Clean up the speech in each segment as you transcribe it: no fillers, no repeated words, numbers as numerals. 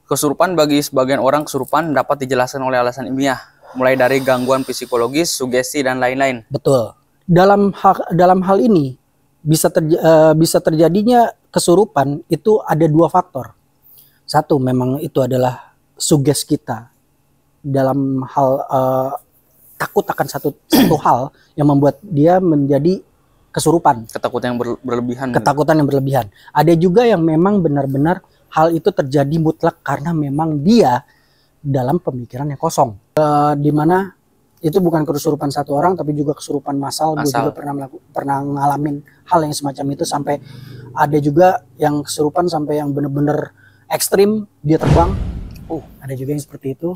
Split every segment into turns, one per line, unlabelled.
Kesurupan bagi sebagian orang kesurupan dapat dijelaskan oleh alasan ilmiah, mulai dari gangguan psikologis, sugesti dan lain-lain.
Betul. Dalam hal ini bisa terjadinya kesurupan itu ada dua faktor. Satu, memang itu adalah suges kita dalam hal takut akan satu hal yang membuat dia menjadi kesurupan.
Ketakutan yang berlebihan.
Ketakutan yang berlebihan. Ada juga yang memang benar-benar hal itu terjadi mutlak karena memang dia dalam pemikiran yang kosong. Di mana itu bukan kesurupan satu orang tapi juga kesurupan massal. Gue juga pernah ngalamin hal yang semacam itu, sampai ada juga yang kesurupan sampai yang benar-benar ekstrim, dia terbang. Ada juga yang seperti itu.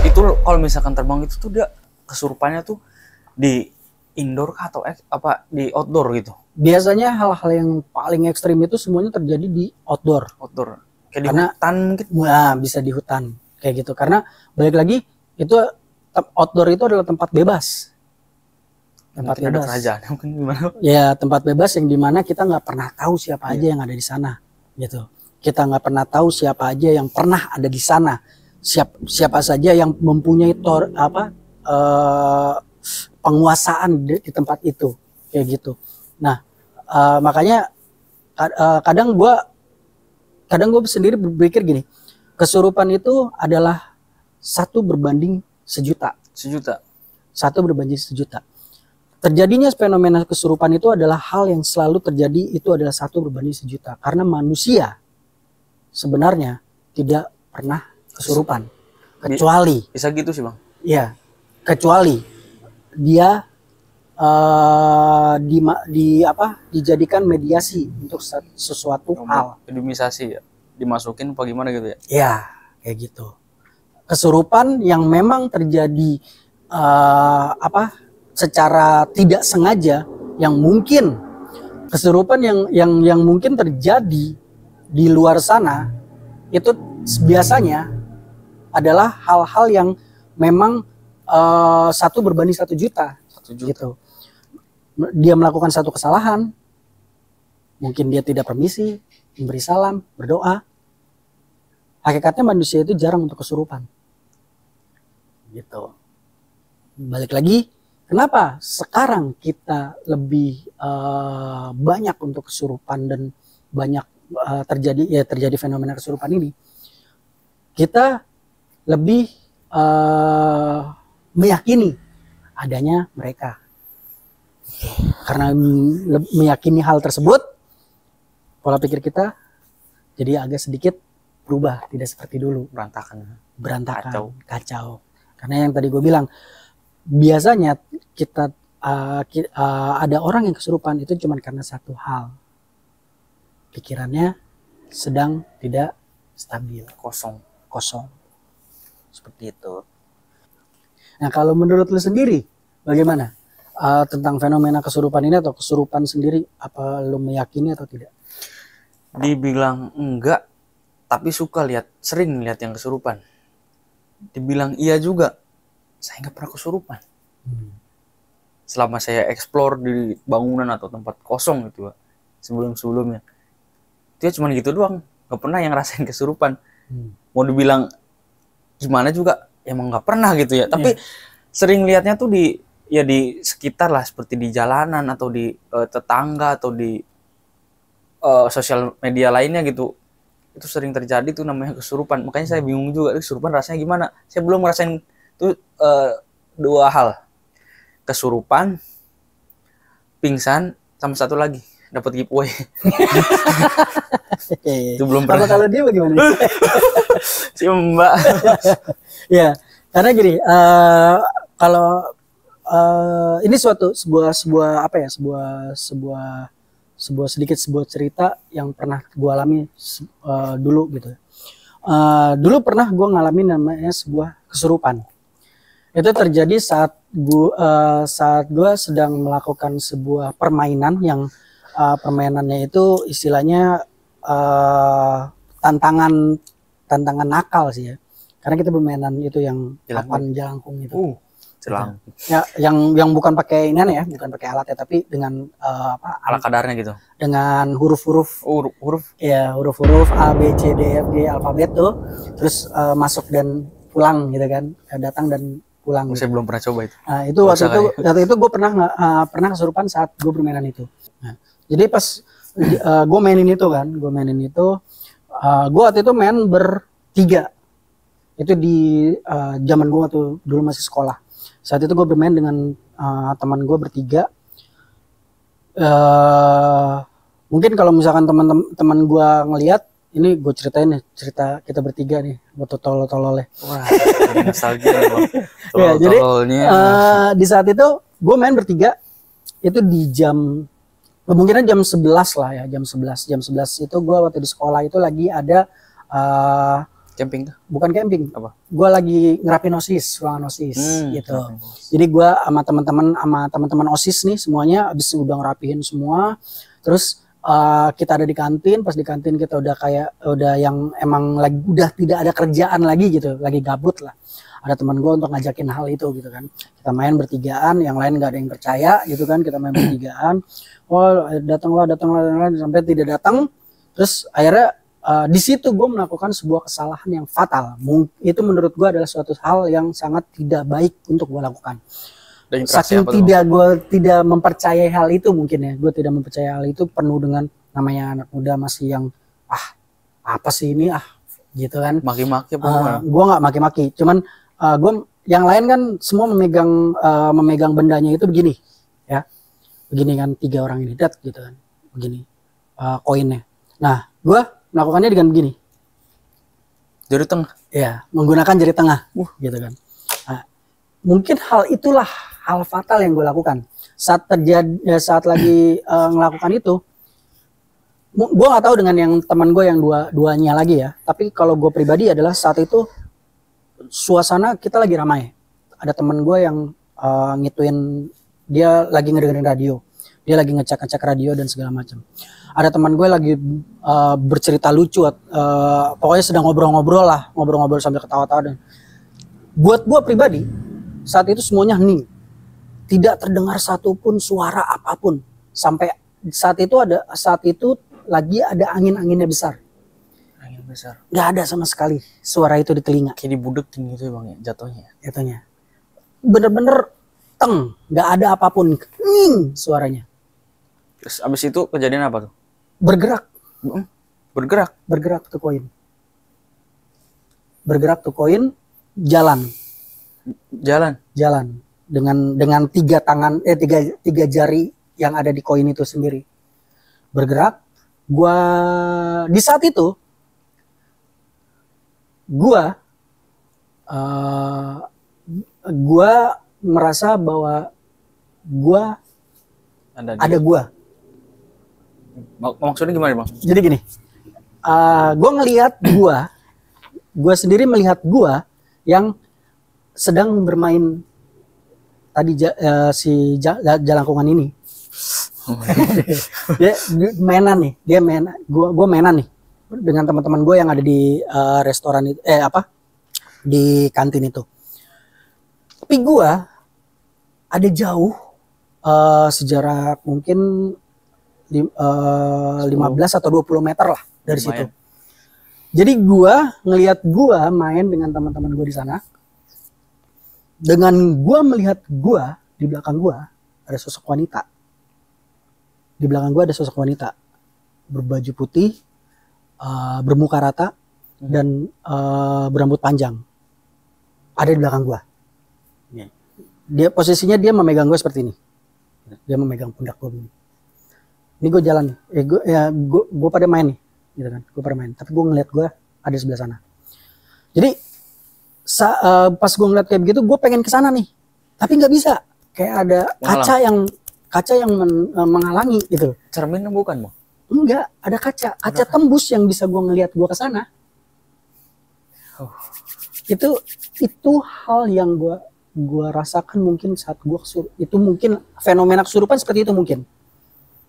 Itu kalau misalkan terbang itu tuh dia kesurupannya tuh di indoor kah atau apa di outdoor gitu?
Biasanya hal-hal yang paling ekstrim itu semuanya terjadi di outdoor.
Kayak karena, di hutan mungkin?
Nah, bisa di hutan kayak gitu. Karena balik lagi itu outdoor itu adalah tempat bebas. Tempat
mungkin
bebas.
Ada kerajaan, mungkin gimana?
Ya, tempat bebas yang dimana kita nggak pernah tahu siapa aja yang ada di sana, gitu. Kita nggak pernah tahu siapa aja yang pernah ada di sana. Siapa saja yang mempunyai penguasaan di tempat itu, kayak gitu. Nah, makanya kadang gue sendiri berpikir gini, kesurupan itu adalah 1 berbanding sejuta. Terjadinya fenomena kesurupan itu adalah hal yang selalu terjadi, itu adalah 1 berbanding sejuta. Karena manusia sebenarnya tidak pernah kesurupan. Kecuali.
Bisa gitu sih Bang?
Iya. Kecuali dia dijadikan mediasi untuk sesuatu hal.
Mediumisasi ya? Dimasukin apa gimana gitu ya?
Iya, kayak gitu. Kesurupan yang memang terjadi secara tidak sengaja, yang mungkin kesurupan yang mungkin terjadi di luar sana itu biasanya adalah hal-hal yang memang 1 berbanding 1 juta. Gitu. Dia melakukan satu kesalahan, mungkin dia tidak permisi, memberi salam, berdoa. Hakikatnya manusia itu jarang untuk kesurupan. Gitu. Balik lagi, kenapa sekarang kita lebih banyak untuk kesurupan dan banyak terjadi fenomena kesurupan ini? Kita lebih meyakini adanya mereka. Karena meyakini hal tersebut, pola pikir kita jadi agak sedikit berubah, tidak seperti dulu. Berantakan, kacau. Karena yang tadi gue bilang, biasanya kita ada orang yang kesurupan itu cuma karena satu hal. Pikirannya sedang tidak stabil, kosong. Seperti itu. Nah, kalau menurut lu sendiri bagaimana tentang fenomena kesurupan ini, atau kesurupan sendiri, apa lu meyakini atau tidak?
Dibilang enggak, tapi sering lihat yang kesurupan. Dibilang iya juga, saya nggak pernah kesurupan. Selama saya explore di bangunan atau tempat kosong gitu, sebelumnya, itu cuma gitu doang, nggak pernah yang ngerasain kesurupan. Mau dibilang gimana juga, emang nggak pernah gitu ya. Tapi sering lihatnya tuh di sekitar lah, seperti di jalanan atau di tetangga atau di sosial media lainnya gitu. Itu sering terjadi tuh namanya kesurupan. Makanya saya bingung juga, kesurupan rasanya gimana. Saya belum ngerasain tuh 2 hal. Kesurupan, pingsan, sama satu lagi dapat giveaway. Itu belum pernah.
Kalau dia bagaimana?
Si Mbak.
Ya, karena gini, kalau ini sebuah cerita yang pernah gue alami dulu gitu. Dulu pernah gue ngalamin namanya sebuah kesurupan. Itu terjadi saat gue sedang melakukan sebuah permainan yang permainannya itu istilahnya tantangan nakal sih ya. Karena kita permainan itu yang papan jalangkung itu.
Celang.
Ya, yang bukan pakai ini ya, bukan pakai alat ya, tapi dengan
Ala kadarnya gitu.
dengan huruf-huruf.
Huruf.
Ya, huruf-huruf A B C D F G alfabet tuh. Terus masuk dan pulang gitu kan. Datang dan pulang.
Saya belum pernah coba itu.
Nah, itu waktu itu gue pernah kesurupan saat gue bermainan itu. Nah, jadi pas gue mainin itu, gue waktu itu main bertiga. Itu di zaman gue waktu dulu masih sekolah. Saat itu gue bermain dengan teman gue bertiga. Mungkin kalau misalkan teman gue ngelihat, ini gue ceritain nih, cerita kita bertiga nih, waktu tolol-tololnya.
Wah, nostalgia loh.
Ya, jadi di saat itu gue main bertiga, itu di jam, kemungkinan jam 11 lah ya, jam 11 itu gue waktu di sekolah itu lagi ada
camping tuh?
Bukan camping.
Apa?
Gue lagi ngerapin OSIS, ruangan OSIS gitu. Jadi gue sama teman-teman OSIS nih semuanya abis udah ngerapihin semua. Terus kita ada di kantin, pas di kantin kita udah yang emang lagi udah tidak ada kerjaan lagi gitu, lagi gabut lah. Ada teman gue untuk ngajakin hal itu gitu kan. Kita main bertigaan, yang lain nggak ada yang percaya gitu kan, kita main bertigaan. Oh datanglah sampai tidak datang. Terus akhirnya di situ gue melakukan sebuah kesalahan yang fatal. Itu menurut gue adalah suatu hal yang sangat tidak baik untuk gue lakukan. Saking gue tidak mempercayai hal itu mungkin ya. Gue tidak mempercayai hal itu, penuh dengan namanya anak muda masih yang apa sih ini gitu kan.
Maki-maki apa?
Gue nggak maki-maki. Cuman gue yang lain kan semua memegang bendanya itu begini ya. Begini kan, 3 orang ini gitu kan. Begini koinnya. Nah gue melakukannya dengan begini,
jari tengah
ya, menggunakan jari tengah gitu kan. Nah, mungkin hal itulah hal fatal yang gue lakukan saat lagi melakukan itu. Gue nggak tahu dengan yang teman gue yang duanya lagi ya, tapi kalau gue pribadi adalah saat itu suasana kita lagi ramai. Ada teman gue yang ngituin, dia lagi ngedengerin radio, dia lagi ngecek radio dan segala macam. Ada teman gue lagi bercerita lucu, pokoknya sedang ngobrol-ngobrol sambil ketawa-tawa. Dan buat gue pribadi saat itu semuanya hening, tidak terdengar satupun suara apapun. Sampai saat itu lagi ada anginnya besar.
Angin besar.
Nggak ada sama sekali suara itu di telinga.
Kayak dibudekin gitu ya bang ya, jatuhnya.
Bener-bener nggak ada apapun, hening suaranya.
Terus abis itu kejadian apa tuh?
Bergerak tuh koin. Bergerak tuh koin, jalan dengan 3 tangan, 3 jari yang ada di koin itu sendiri. Bergerak. Di saat itu gua merasa bahwa ada gua.
Maksudnya gimana bang?
Jadi gini, gue sendiri melihat gue yang sedang bermain tadi si jalangkungan ini. Dia mainan nih, gue mainan nih dengan teman-teman gue yang ada di restoran itu, di kantin itu. Tapi gue ada jauh sejarak mungkin 15 atau 20 meter lah dari situ. Jadi gua ngelihat gua main dengan teman-teman gua di sana. Dengan gua melihat gua, di belakang gua ada sosok wanita. Di belakang gua ada sosok wanita berbaju putih, bermuka rata dan berambut panjang. Ada di belakang gua. Posisinya dia memegang gua seperti ini. Dia memegang pundak gua begini. Ini gue jalan, gue pada main nih, gitu kan, gue pada main. Tapi gue ngeliat gue ada sebelah sana. Jadi pas gue ngeliat kayak begitu, gue pengen kesana nih, tapi nggak bisa. Kayak ada kaca yang menghalangi gitu.
Cermin bukan bang?
Enggak, ada kaca tembus yang bisa gue ngeliat gue kesana. Itu hal yang gue rasakan mungkin saat gue itu mungkin fenomena kesurupan seperti itu mungkin.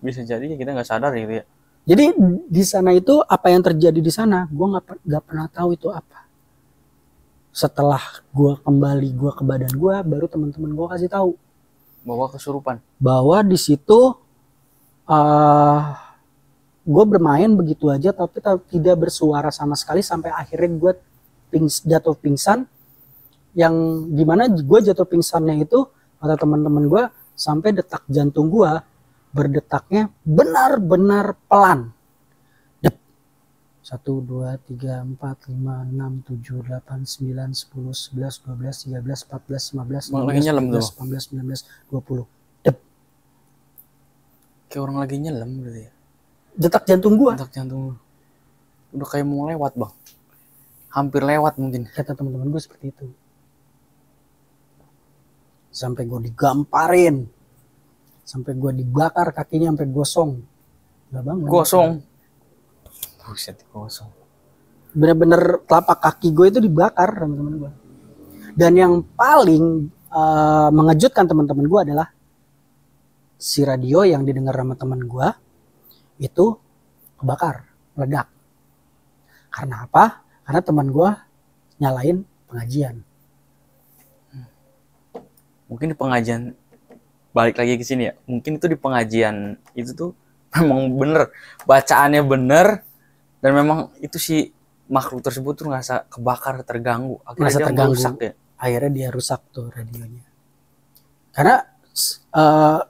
Bisa jadi kita nggak sadar gitu ya.
Jadi di sana itu apa yang terjadi di sana, gue nggak pernah tahu itu apa. setelah gue kembali gue ke badan gue, baru teman-teman gue kasih tahu
Bahwa kesurupan.
bahwa di situ gue bermain begitu aja tapi tidak bersuara sama sekali sampai akhirnya gue jatuh pingsan, yang dimana gue jatuh pingsannya itu kata teman-teman gue sampai detak jantung gue berdetaknya benar-benar pelan. 1, 2, 3, 4, 5, 6, 7, 8, 9, 10, 11, 12, 13, 14, 15, 16, 17, 18, 19, 20. Dep.
Kayak orang lagi nyelam berarti ya.
Detak jantung gua.
Detak jantung. Udah kayak mau lewat bang. Hampir lewat mungkin.
Kata teman-teman gue seperti itu. Sampai gue digamparin. Sampai gue dibakar kakinya sampai gosong. Gak bangun.
Gosong. Buset, gosong.
Bener-bener telapak kaki gue itu dibakar teman-teman gue. Dan yang paling mengejutkan teman-teman gue adalah si radio yang didengar sama teman gue itu kebakar, meledak. Karena apa? Karena teman gue nyalain pengajian.
Mungkin di pengajian, balik lagi ke sini ya. Mungkin itu di pengajian itu tuh memang bener, bacaannya bener. Dan memang itu si makhluk tersebut tuh ngerasa kebakar, terganggu. Akhirnya
Ngerasa
dia
terganggu.
rusak ya.
Akhirnya dia rusak tuh radionya. Karena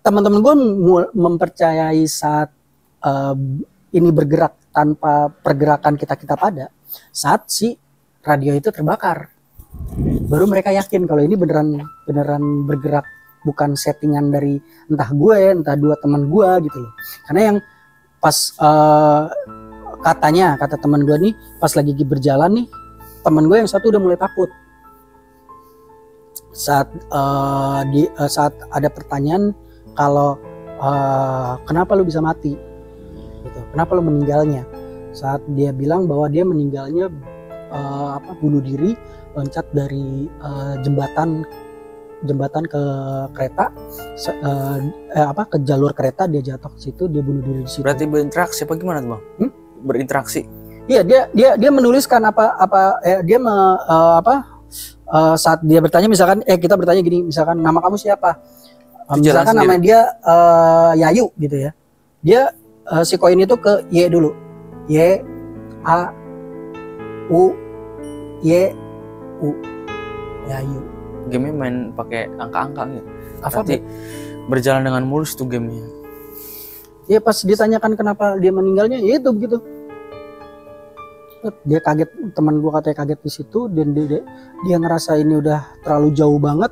teman-teman gue mempercayai saat ini bergerak tanpa pergerakan kita pada, saat si radio itu terbakar. Baru mereka yakin kalau ini beneran bergerak, bukan settingan dari entah gue, entah dua teman gue gitu loh. Karena yang pas kata teman gue nih, pas lagi berjalan nih, teman gue yang satu udah mulai takut. Saat ada pertanyaan kalau kenapa lu bisa mati, gitu, kenapa lu meninggalnya? Saat dia bilang bahwa dia meninggalnya bunuh diri, loncat dari jembatan ke kereta, ke jalur kereta, dia jatuh ke situ, dia bunuh diri di situ.
Berarti berinteraksi apa gimana tuh bang? Berinteraksi.
Iya, dia menuliskan saat dia bertanya, misalkan kita bertanya gini, misalkan nama kamu siapa? Misalkan namanya dia Yayu gitu ya. Dia si koin itu ke Y dulu. Y A U Y U. Yayu.
Gamenya main pakai angka-angka gitu.
Alfabet.
Berjalan dengan mulus tuh gamenya.
Iya, pas ditanyakan kenapa dia meninggalnya, ya itu begitu. Dia kaget, teman gua katanya kaget di situ, dan dia ngerasa ini udah terlalu jauh banget.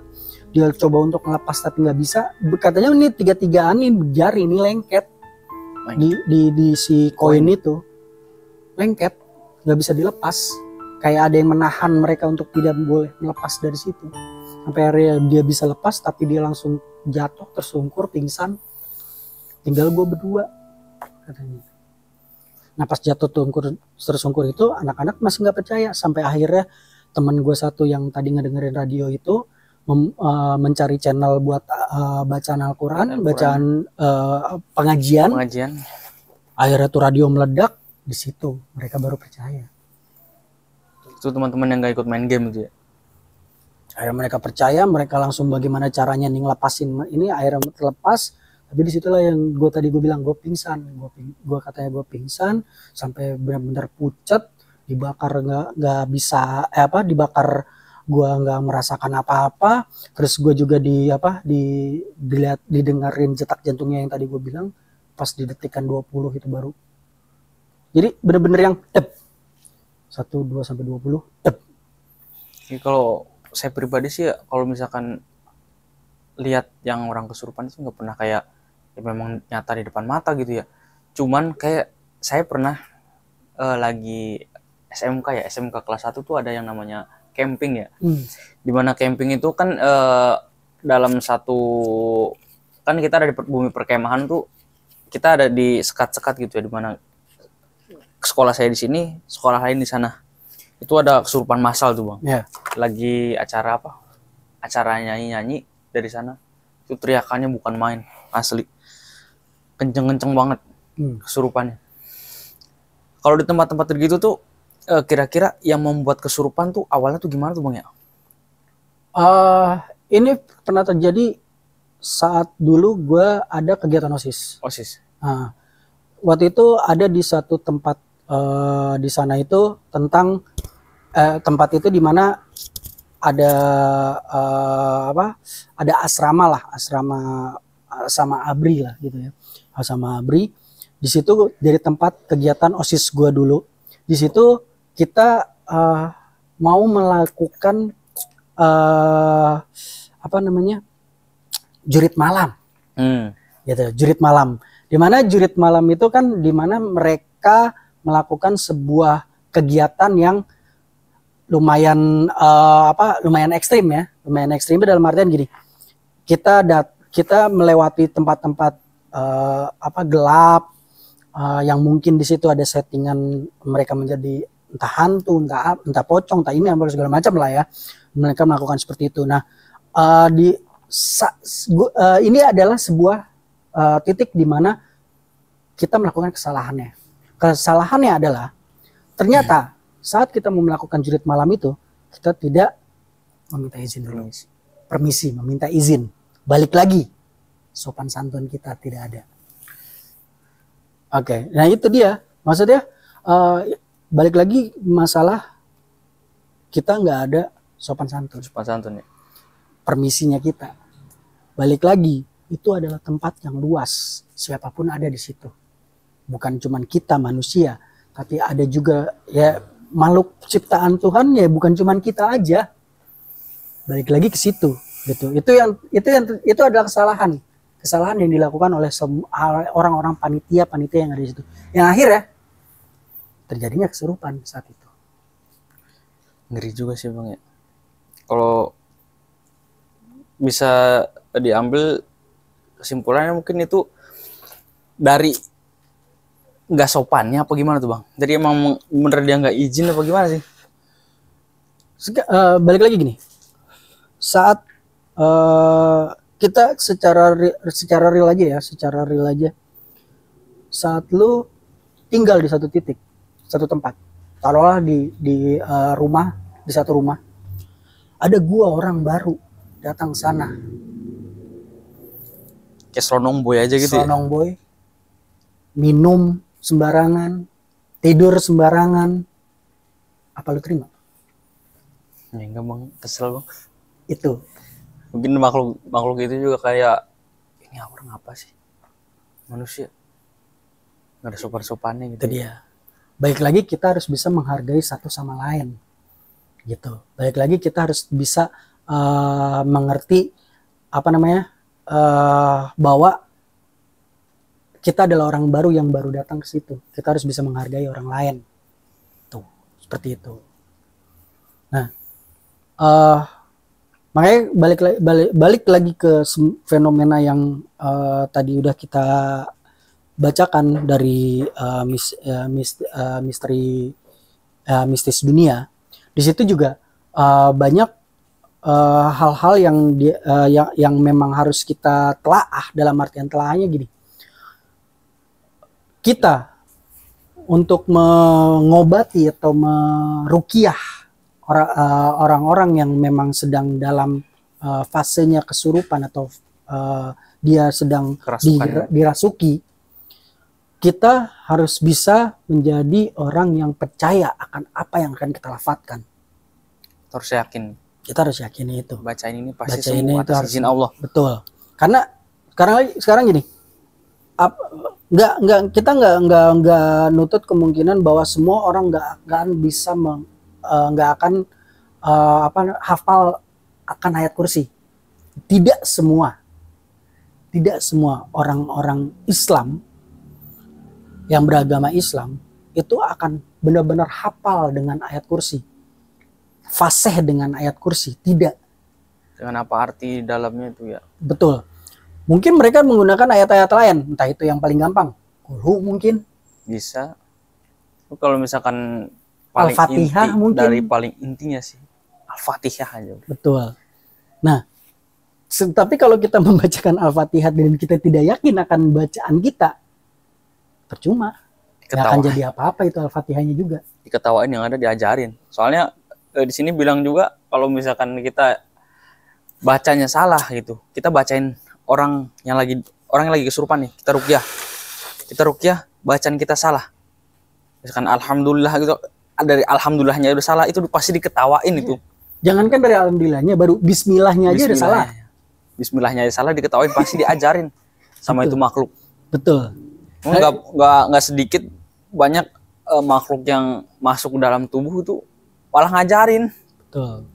Dia coba untuk ngelepas tapi nggak bisa. Katanya ini tiga-tigaan nih jari ini lengket di si koin itu, lengket, nggak bisa dilepas. Kayak ada yang menahan mereka untuk tidak boleh melepas dari situ. Sampai akhirnya dia bisa lepas, tapi dia langsung jatuh, tersungkur, pingsan. Tinggal gue berdua, katanya. Nah pas jatuh tersungkur itu, anak-anak masih nggak percaya. Sampai akhirnya teman gue satu yang tadi ngedengerin radio itu mencari channel buat bacaan Al-Quran, bacaan pengajian. Akhirnya tuh radio meledak, di situ mereka baru percaya.
Itu teman-teman yang nggak ikut main game itu ya?
Akhirnya mereka percaya, mereka langsung bagaimana caranya nih ngelepasin ini, akhirnya terlepas. Tapi disitulah yang gue bilang gue pingsan, gue katanya gue pingsan sampai benar-benar pucat, dibakar nggak bisa dibakar, gue nggak merasakan apa-apa. Terus gue juga didengarin detak jantungnya yang tadi gue bilang pas di detikan 20 itu baru. Jadi benar-benar yang 1, 2 sampai 20
Jadi kalau saya pribadi sih kalau misalkan lihat yang orang kesurupan itu nggak pernah kayak ya memang nyata di depan mata gitu ya. Cuman kayak saya pernah lagi SMK kelas 1 tuh ada yang namanya camping ya. Dimana camping itu kan dalam satu, kan kita ada di bumi perkemahan tuh, kita ada di sekat-sekat gitu ya, dimana sekolah saya di sini, sekolah lain di sana. Itu ada kesurupan massal tuh bang.
Yeah.
Lagi acara apa? Acara nyanyi dari sana. Itu teriakannya bukan main, asli. Kenceng-kenceng banget kesurupannya. Kalau di tempat-tempat gitu tuh kira-kira yang membuat kesurupan tuh awalnya tuh gimana tuh Bang ya?
Ini pernah terjadi saat dulu gue ada kegiatan OSIS.
OSIS.
Nah, waktu itu ada di satu tempat di sana itu tentang tempat itu di mana ada ada asrama lah, asrama sama ABRI lah gitu ya, sama ABRI. Di situ dari tempat kegiatan OSIS gue dulu. Di situ kita mau melakukan jurit malam, gitu, jurit malam. Dimana jurit malam itu kan dimana mereka melakukan sebuah kegiatan yang lumayan lumayan ekstrim ya, lumayan ekstrim dalam artian gini, kita melewati tempat-tempat gelap, yang mungkin di situ ada settingan mereka menjadi entah hantu, entah pocong, entah ini segala macam lah ya. Mereka melakukan seperti itu. Nah, ini adalah sebuah titik di mana kita melakukan kesalahannya. Kesalahannya adalah ternyata saat kita mau melakukan jurit malam itu, kita tidak meminta izin dulu. Permisi, meminta izin. Balik lagi, sopan santun kita tidak ada. Oke, nah itu dia. Maksudnya balik lagi masalah kita nggak ada sopan santun.
Sopan santun ya.
Permisinya kita. Balik lagi, itu adalah tempat yang luas. Siapapun ada di situ. Bukan cuma kita manusia, tapi ada juga ya makhluk ciptaan Tuhan ya, bukan cuma kita aja. Balik lagi ke situ, gitu. Itu adalah kesalahan yang dilakukan oleh orang-orang panitia yang ada di situ. Yang akhirnya terjadinya kesurupan saat itu.
Ngeri juga sih Bang ya. Kalau bisa diambil kesimpulannya mungkin itu dari nggak sopannya apa gimana tuh Bang? Jadi emang bener dia nggak izin apa gimana sih?
Balik lagi gini, saat kita secara real aja, saat lu tinggal di satu titik, satu tempat, taruhlah di rumah, di satu rumah, ada orang baru datang sana,
kayak slonong boy aja gitu.
Slonong boy, minum sembarangan, tidur sembarangan, apa lu terima?
Ya enggak Bang, kesel Bang.
Itu
mungkin makhluk itu juga kayak ini orang apa sih, manusia nggak ada sopan-sopannya gitu.
Itu dia. Baik lagi kita harus bisa menghargai satu sama lain, gitu. Baik lagi kita harus bisa mengerti bahwa kita adalah orang baru yang baru datang ke situ. Kita harus bisa menghargai orang lain. Tuh, seperti itu. Nah, makanya balik lagi ke fenomena yang tadi udah kita bacakan dari misteri mistis dunia. Di situ juga banyak hal-hal yang memang harus kita telaah. Dalam artian telaahnya gini, kita untuk mengobati atau meruqyah orang-orang yang memang sedang dalam fasenya kesurupan atau dia sedang dirasuki, kita harus bisa menjadi orang yang percaya akan apa yang akan kita lafadzkan.
Harus yakin.
Kita harus yakini itu.
Bacain ini pasti semua atas izin Allah.
Betul. Karena sekarang gini, kita nggak nutut kemungkinan bahwa semua orang nggak akan bisa nggak akan hafal akan ayat kursi. Tidak semua orang-orang Islam yang beragama Islam itu akan benar-benar hafal dengan ayat kursi, fasih dengan ayat kursi. Tidak.
Dengan apa arti dalamnya itu ya?
Betul. Mungkin mereka menggunakan ayat-ayat lain, entah itu yang paling gampang, Qul mungkin.
Bisa. Kalau misalkan paling
Al-Fatihah
inti,
mungkin.
dari paling intinya sih Al-Fatihah aja.
Betul. Nah, tapi kalau kita membacakan Al-Fatihah dan kita tidak yakin akan bacaan kita, percuma. Nggak akan jadi apa-apa itu Al-Fatihahnya juga.
Diketawain, yang ada diajarin. Soalnya di sini bilang juga kalau misalkan kita bacanya salah gitu, kita bacain orang yang lagi kesurupan nih, kita ruqyah bacaan kita salah, misalkan alhamdulillah gitu, dari alhamdulillahnya udah salah, itu pasti diketawain itu.
Jangankan dari alhamdulillahnya, baru bismillahnya aja udah salah.
Bismillahnya aja salah diketawain, pasti diajarin sama itu makhluk.
Betul.
Nggak sedikit banyak makhluk yang masuk dalam tubuh itu malah ngajarin.
Betul.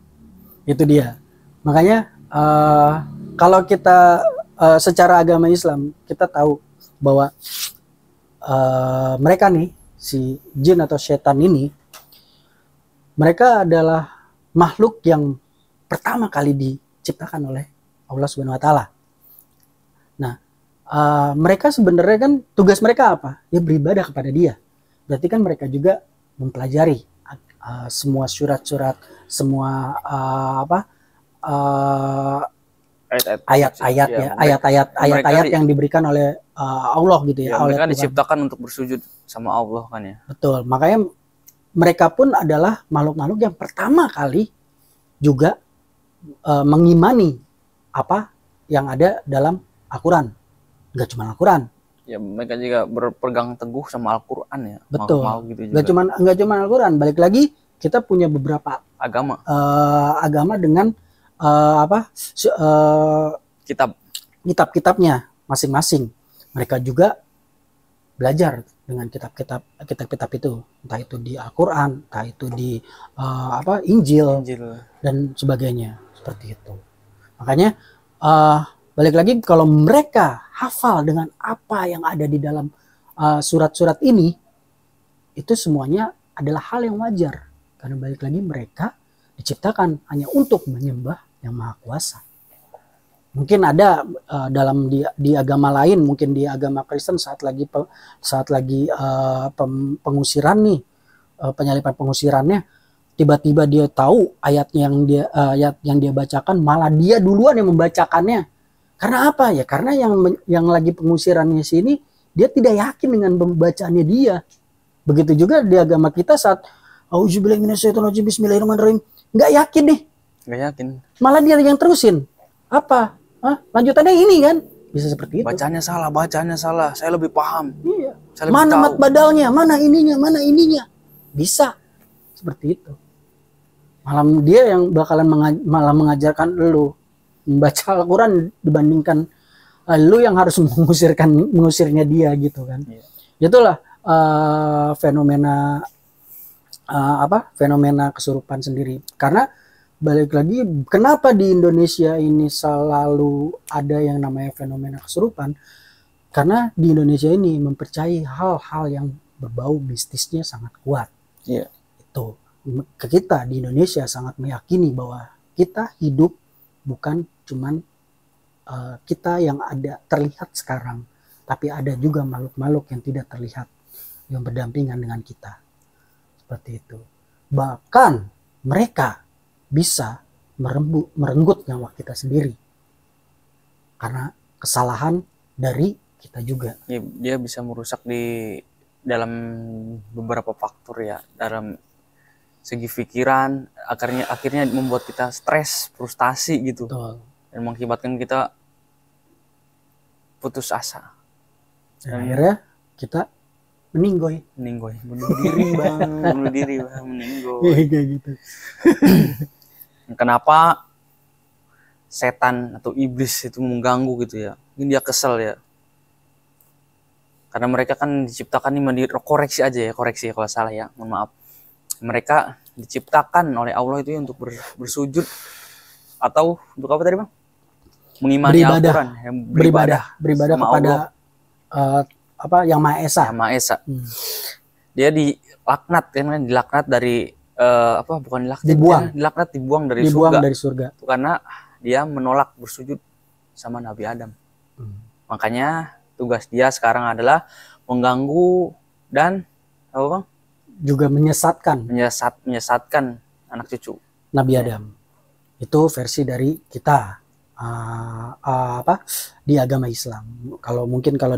Itu dia. Makanya kalau kita secara agama Islam, kita tahu bahwa mereka nih, si jin atau setan ini, mereka adalah makhluk yang pertama kali diciptakan oleh Allah Subhanahu wa Ta'ala. Nah, mereka sebenarnya kan tugas mereka apa? Ya beribadah kepada Dia. Berarti kan mereka juga mempelajari semua surat-surat, semua ayat-ayat yang diberikan oleh Allah gitu ya.
Mereka diciptakan untuk bersujud sama Allah kan ya.
Betul. Makanya mereka pun adalah makhluk-makhluk yang pertama kali juga mengimani apa yang ada dalam Al-Quran. Nggak cuma Al-Quran.
Ya mereka juga berpegang teguh sama Al-Quran ya.
Betul.
Gitu
nggak cuma Al-Quran. Balik lagi kita punya beberapa agama dengan kitab-kitabnya masing-masing. Mereka juga belajar dengan kitab-kitab itu, entah itu di Al-Quran, entah itu di Injil dan sebagainya, seperti itu. Makanya balik lagi, kalau mereka hafal dengan apa yang ada di dalam surat-surat ini, itu semuanya adalah hal yang wajar, karena balik lagi mereka diciptakan hanya untuk menyembah Yang Maha Kuasa. Mungkin ada di agama lain, mungkin di agama Kristen saat lagi pengusiran nih, penyalipan pengusirannya, tiba-tiba dia tahu ayat yang dia bacakan, malah dia duluan yang membacakannya. Karena apa ya? Karena yang lagi pengusirannya sini dia tidak yakin dengan pembacaannya dia. Begitu juga di agama kita saat auzubillahi minasyaitonirrajim bismillahirrahmanirrahim, nggak yakin nih.
Nggak yakin.
Malah dia yang terusin. Apa? Lanjutannya ini kan? Bisa seperti itu.
Bacanya salah. Saya lebih paham.
Iya. Mana mat badalnya? Mana ininya? Bisa. Seperti itu. Malah dia yang bakalan malah mengajarkan lu membaca Al-Quran dibandingkan lu yang harus mengusirnya dia gitu kan. Iya. Itulah fenomena kesurupan sendiri. Karena balik lagi, kenapa di Indonesia ini selalu ada yang namanya fenomena kesurupan? Karena di Indonesia ini mempercayai hal-hal yang berbau mistisnya sangat kuat.
Iya.
Itu kita di Indonesia sangat meyakini bahwa kita hidup bukan cuman kita yang ada terlihat sekarang, tapi ada juga makhluk-makhluk yang tidak terlihat yang berdampingan dengan kita. Seperti itu. Bahkan mereka bisa merenggut nyawa kita sendiri karena kesalahan dari kita juga.
Ya, dia bisa merusak di dalam beberapa faktor ya, dalam segi pikiran, akhirnya membuat kita stres, frustasi gitu.
Betul.
Dan mengakibatkan kita putus asa.
Dan akhirnya kita meninggoy,
bunuh diri bang, meninggoy.
Kayak gitu.
Kenapa setan atau iblis itu mengganggu gitu ya? Mungkin dia kesel ya. Karena mereka kan diciptakan ini, koreksi ya kalau salah ya, mohon maaf. Mereka diciptakan oleh Allah itu untuk bersujud atau untuk apa tadi bang? Mengimani Al-Quran,
beribadah kepada Yang Maha Esa.
Yang Maha Esa. Dia dilaknat dari dibuang dari surga. Karena dia menolak bersujud sama Nabi Adam. Makanya tugas dia sekarang adalah mengganggu dan apa bang?
Juga menyesatkan
anak cucu
Nabi Adam. Itu versi dari kita di agama Islam. Kalau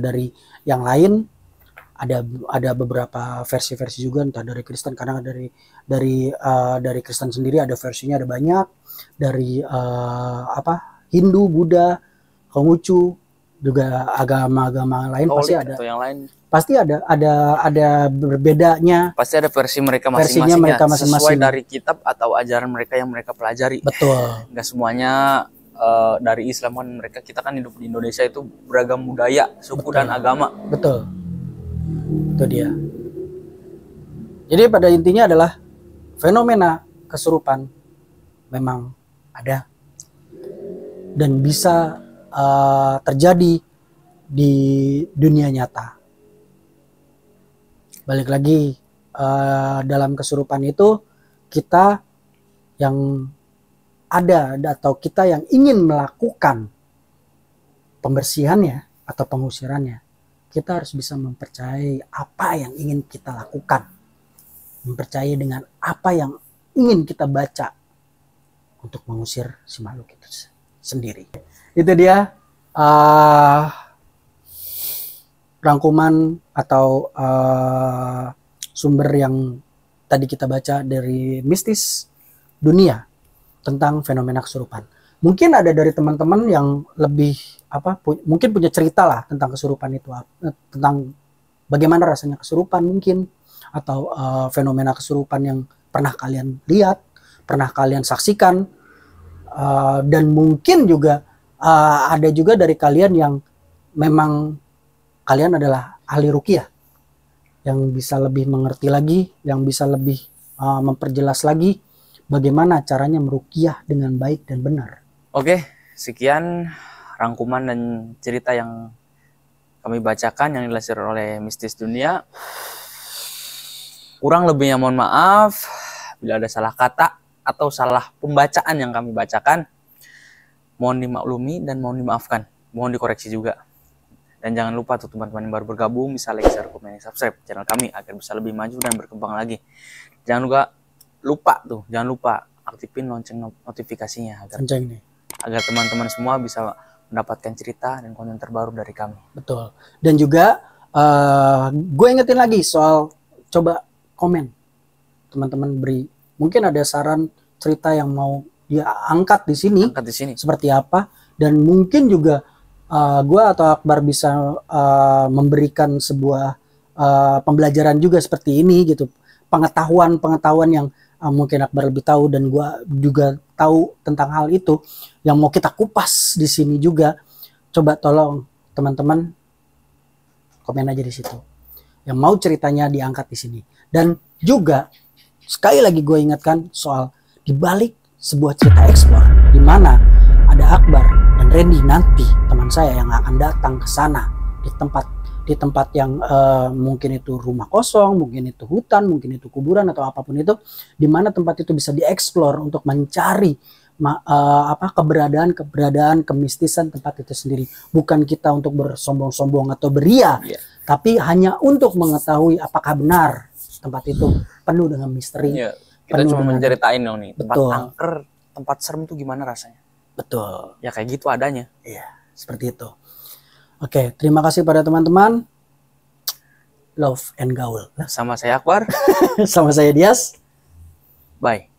dari yang lain ada beberapa versi-versi juga, entah dari Kristen, karena dari Kristen sendiri ada versinya, ada banyak, dari Hindu, Buddha, Konghucu, juga agama-agama lain pasti ada.
Atau yang lain.
Pasti ada berbedanya.
Pasti ada versi mereka
Versinya
masing-masing,
mereka
ya,
masing-masing.
sesuai dari kitab atau ajaran mereka yang mereka pelajari.
Betul.
Nggak semuanya dari Islam kan, kita kan hidup di Indonesia itu beragam budaya, suku dan agama.
Betul. Itu dia. Jadi pada intinya adalah fenomena kesurupan memang ada dan bisa terjadi di dunia nyata. Balik lagi, dalam kesurupan itu kita yang ada atau kita yang ingin melakukan pembersihannya atau pengusirannya, kita harus bisa mempercayai apa yang ingin kita lakukan, mempercayai dengan apa yang ingin kita baca untuk mengusir si makhluk itu sendiri. Itu dia rangkuman atau sumber yang tadi kita baca dari Mistis Dunia tentang fenomena kesurupan. Mungkin ada dari teman-teman yang lebih mungkin punya cerita lah tentang kesurupan itu, tentang bagaimana rasanya kesurupan mungkin, atau fenomena kesurupan yang pernah kalian lihat, pernah kalian saksikan, dan mungkin juga ada juga dari kalian yang memang kalian adalah ahli ruqyah yang bisa lebih mengerti lagi, yang bisa lebih memperjelas lagi bagaimana caranya meruqyah dengan baik dan benar.
Oke, sekian rangkuman dan cerita yang kami bacakan yang dilansir oleh Mistis Dunia. Kurang lebihnya mohon maaf bila ada salah kata atau salah pembacaan yang kami bacakan. Mohon dimaklumi dan mohon dimaafkan. Mohon dikoreksi juga. Dan jangan lupa tuh teman-teman yang baru bergabung bisa like, share, komen, dan subscribe channel kami agar bisa lebih maju dan berkembang lagi. Jangan lupa aktifin lonceng notifikasinya agar teman-teman semua bisa mendapatkan cerita dan konten terbaru dari kami.
Betul. Dan juga gue ingetin lagi soal coba komen. Teman-teman beri, mungkin ada saran cerita yang mau dia angkat di sini. Seperti apa, dan mungkin juga gue atau Akbar bisa memberikan sebuah pembelajaran juga seperti ini gitu, pengetahuan yang mungkin Akbar lebih tahu dan gue juga tahu tentang hal itu yang mau kita kupas di sini juga. Coba tolong teman-teman komen aja di situ yang mau ceritanya diangkat di sini. Dan juga sekali lagi gue ingatkan soal dibalik sebuah cerita explore di mana ada Akbar dan Randy nanti teman saya yang akan datang ke sana di tempat yang mungkin itu rumah kosong, mungkin itu hutan, mungkin itu kuburan atau apapun itu, di mana tempat itu bisa dieksplor untuk mencari keberadaan kemistisan tempat itu sendiri. Bukan kita untuk bersombong-sombong atau beria, tapi hanya untuk mengetahui apakah benar tempat itu penuh dengan misteri.
Kita cuma menceritain dong nih, tempat angker, tempat serem tuh gimana rasanya.
Betul.
Ya kayak gitu adanya.
Iya, seperti itu. Oke, terima kasih pada teman-teman. Love and gaul.
Sama saya Akbar.
Sama saya Dias.
Bye.